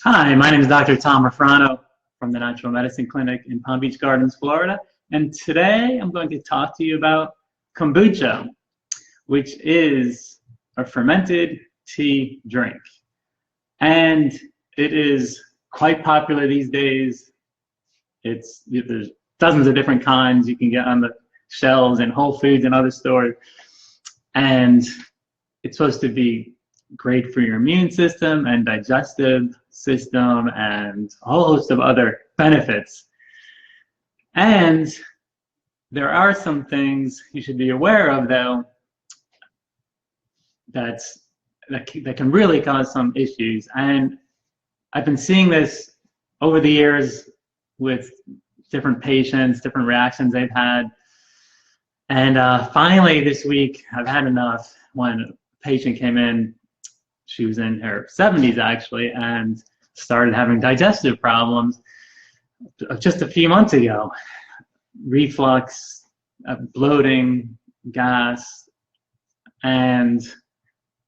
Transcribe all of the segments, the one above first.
Hi, my name is Dr. Tom Rofrano from the Natural Medicine Clinic in Palm Beach Gardens, Florida. And today I'm going to talk to you about kombucha, which is a fermented tea drink. And it is quite popular these days. There's dozens of different kinds you can get on the shelves in Whole Foods and other stores. And it's supposed to be great for your immune system and digestive system and a whole host of other benefits. And there are some things you should be aware of, though, that can really cause some issues. And I've been seeing this over the years with different patients, different reactions they've had. And finally this week, I've had enough. When a patient came in, she was in her 70s actually, and started having digestive problems just a few months ago. Reflux, bloating, gas, and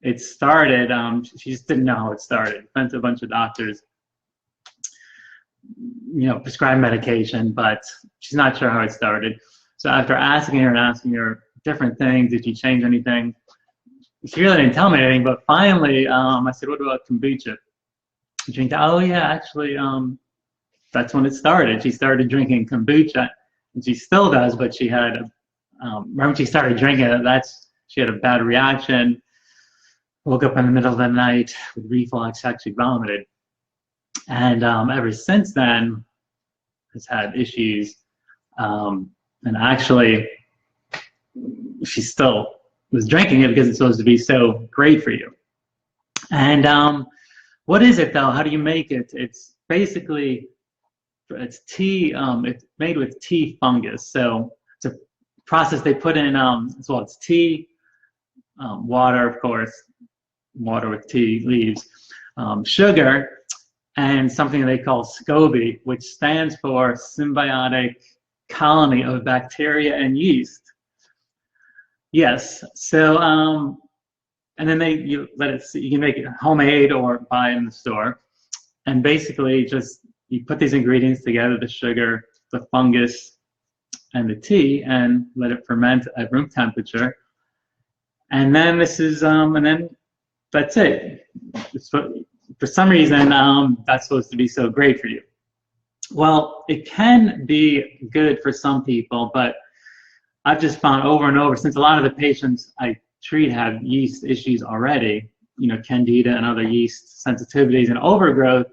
it started, she just didn't know how it started. Went to a bunch of doctors, prescribed medication, but she's not sure how it started. So after asking her different things, did she change anything? She really didn't tell me anything, but finally, I said, what about kombucha? She drank, oh yeah, actually, that's when it started. She started drinking kombucha, and she still does, but she had, right when she started drinking it, she had a bad reaction, woke up in the middle of the night with reflux, actually vomited. And ever since then, has had issues, and actually, she still was drinking it because it's supposed to be so great for you. And what is it though? How do you make it? It's basically, it's tea, it's made with tea fungus. So it's a process they put in, it's tea, water, of course, water with tea leaves, sugar, and something they call SCOBY, which stands for symbiotic colony of bacteria and yeast. Yes, so, and then you can make it homemade or buy in the store. And basically you put these ingredients together, the sugar, the fungus, and the tea, and let it ferment at room temperature. And then and then that's it. For some reason, that's supposed to be so great for you. Well, it can be good for some people, but I've just found over and over, since a lot of the patients I treat have yeast issues already, candida and other yeast sensitivities and overgrowth,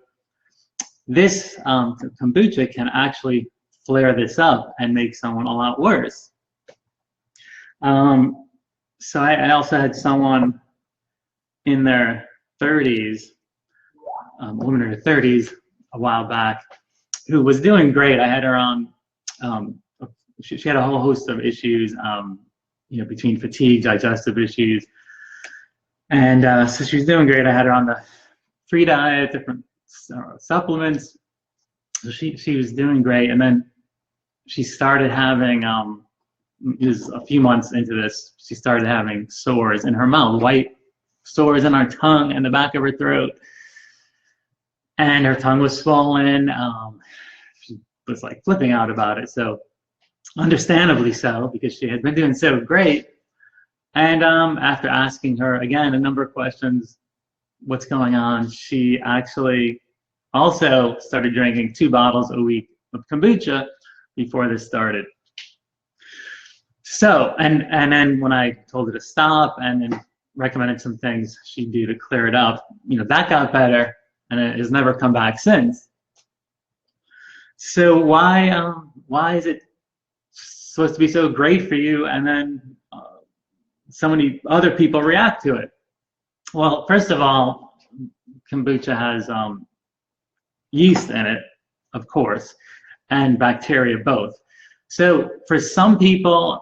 this kombucha can actually flare this up and make someone a lot worse. So I also had someone in their 30s, a woman in her 30s a while back, who was doing great. I had her on, she had a whole host of issues, between fatigue, digestive issues. And so she was doing great. I had her on the free diet, different supplements. So she was doing great. And then she started having, it was a few months into this, she started having sores in her mouth, white sores in her tongue and the back of her throat. And her tongue was swollen. She was like flipping out about it. So understandably so, because she had been doing so great. And after asking her again a number of questions, what's going on, she actually also started drinking 2 bottles a week of kombucha before this started. So, and then when I told her to stop and then recommended some things she'd do to clear it up, that got better, and it has never come back since. So why is it supposed to be so great for you, and then so many other people react to it? Well, first of all, kombucha has yeast in it, of course, and bacteria both. So for some people,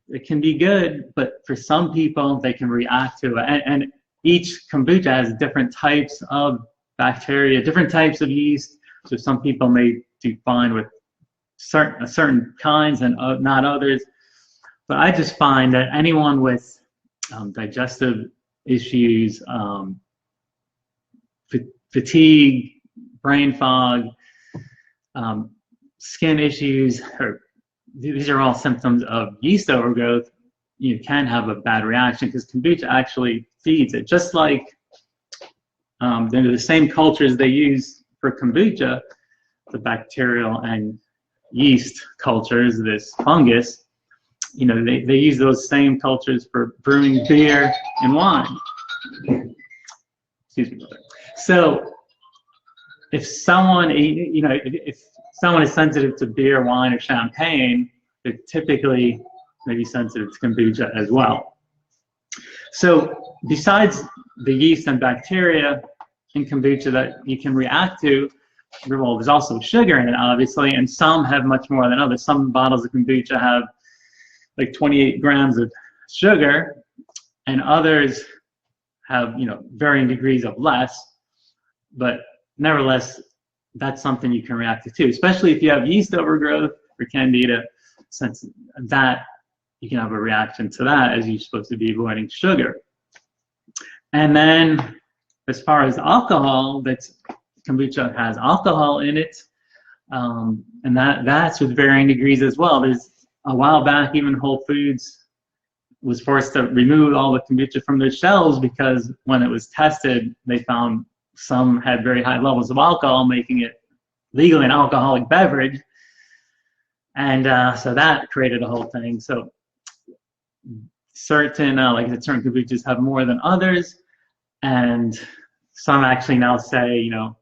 it can be good, but for some people, they can react to it. And each kombucha has different types of bacteria, different types of yeast. So some people may do fine with certain kinds and not others. But I just find that anyone with digestive issues, fatigue, brain fog, skin issues, or these are all symptoms of yeast overgrowth. You can have a bad reaction because kombucha actually feeds it. Just like they're the same cultures they use for kombucha, the bacterial and yeast cultures, this fungus, you know, they use those same cultures for brewing beer and wine. Excuse me. So if someone, you know, if someone is sensitive to beer, wine, or champagne, they're typically maybe sensitive to kombucha as well. So besides the yeast and bacteria in kombucha that you can react to, well, there's also sugar in it, obviously, and some have much more than others. Some bottles of kombucha have like 28 grams of sugar, and others have, you know, varying degrees of less. But nevertheless, that's something you can react to too, especially if you have yeast overgrowth or candida. Since that, you can have a reaction to that, as you're supposed to be avoiding sugar. And then as far as alcohol, kombucha has alcohol in it, and that's with varying degrees as well. There's a while back, even Whole Foods was forced to remove all the kombucha from their shelves because when it was tested, they found some had very high levels of alcohol, making it legally an alcoholic beverage. And so that created a whole thing. So certain, like I said, certain kombuchas have more than others. And some actually now say, you know,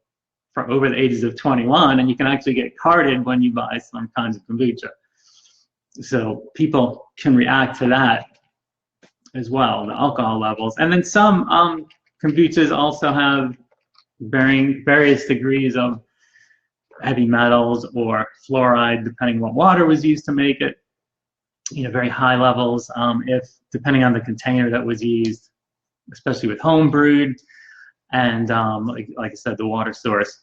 for over the ages of 21, and you can actually get carded when you buy some kinds of kombucha. So people can react to that as well, the alcohol levels. And then some kombuchas also have various degrees of heavy metals or fluoride, depending what water was used to make it. You know, very high levels, depending on the container that was used, especially with home brewed, and like I said, the water source.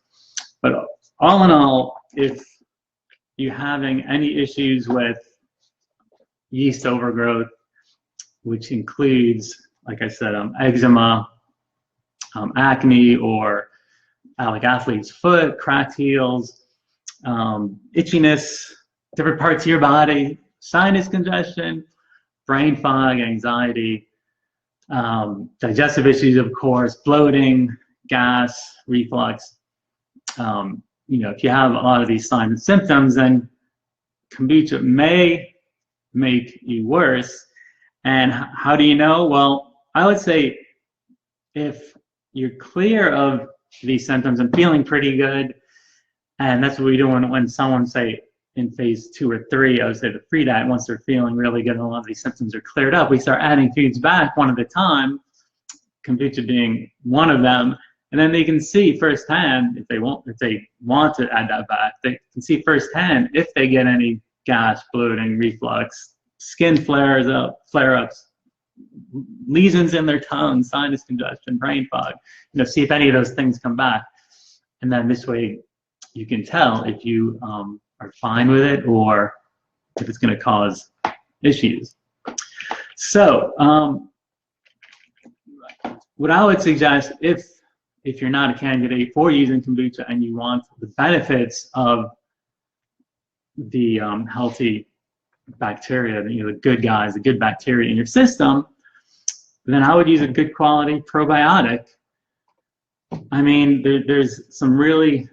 But all in all, if you're having any issues with yeast overgrowth, which includes, like I said, eczema, acne, or like athlete's foot, cracked heels, itchiness, different parts of your body, sinus congestion, brain fog, anxiety, digestive issues, of course, bloating, gas, reflux. You know, if you have a lot of these signs and symptoms, then kombucha may make you worse. And how do you know? Well, I would say if you're clear of these symptoms and feeling pretty good, and that's what we do when someone, say, in phase 2 or 3, I would say the free diet, once they're feeling really good and a lot of these symptoms are cleared up, we start adding foods back one at a time, kombucha being one of them, and then they can see firsthand if they want to add that back, they can see firsthand if they get any gas, bloating, reflux, skin flare-ups, lesions in their tongue, sinus congestion, brain fog. You know, see if any of those things come back, and then this way you can tell if you are fine with it or if it's going to cause issues. So what I would suggest, if you're not a candidate for using kombucha and you want the benefits of the healthy bacteria, you know, the good guys, the good bacteria in your system, then I would use a good quality probiotic. I mean, there's some really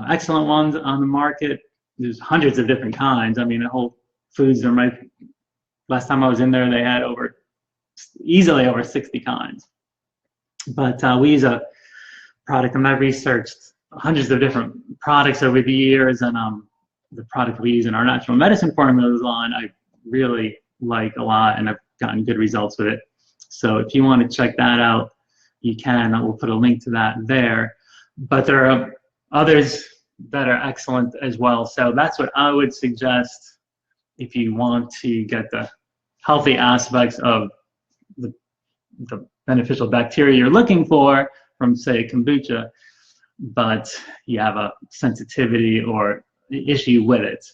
excellent ones on the market. There's hundreds of different kinds. I mean, at Whole Foods, last time I was in there, they had easily over 60 kinds. But we use a product, and I've researched hundreds of different products over the years, and the product we use in our natural medicine formulas line, I really like a lot, and I've gotten good results with it. So if you want to check that out, you can. We'll put a link to that there. But there are others that are excellent as well. So that's what I would suggest if you want to get the healthy aspects of the beneficial bacteria you're looking for from, say, kombucha, but you have a sensitivity or issue with it.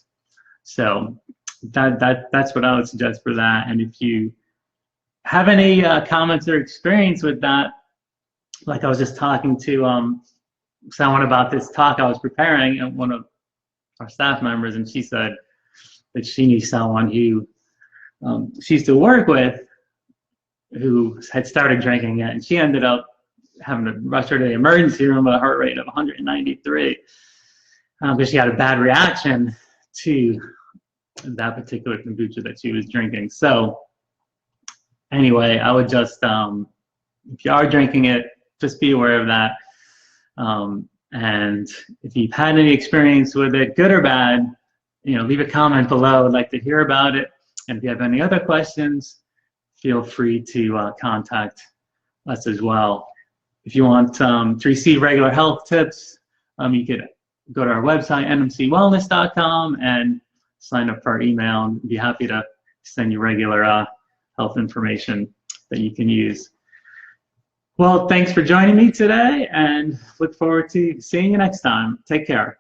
So that's what I would suggest for that. And if you have any comments or experience with that, like I was just talking to someone about this talk I was preparing, and one of our staff members, and she said that she knew someone who she used to work with who had started drinking it, and she ended up having to rush her to the emergency room with a heart rate of 193 because she had a bad reaction to that particular kombucha that she was drinking. So anyway, I would just, if you are drinking it, just be aware of that. And if you've had any experience with it, good or bad, leave a comment below. I'd like to hear about it. And if you have any other questions, feel free to contact us as well. If you want to receive regular health tips, you could go to our website, nmcwellness.com, and sign up for our email, and be happy to send you regular health information that you can use. Well, thanks for joining me today, and look forward to seeing you next time. Take care.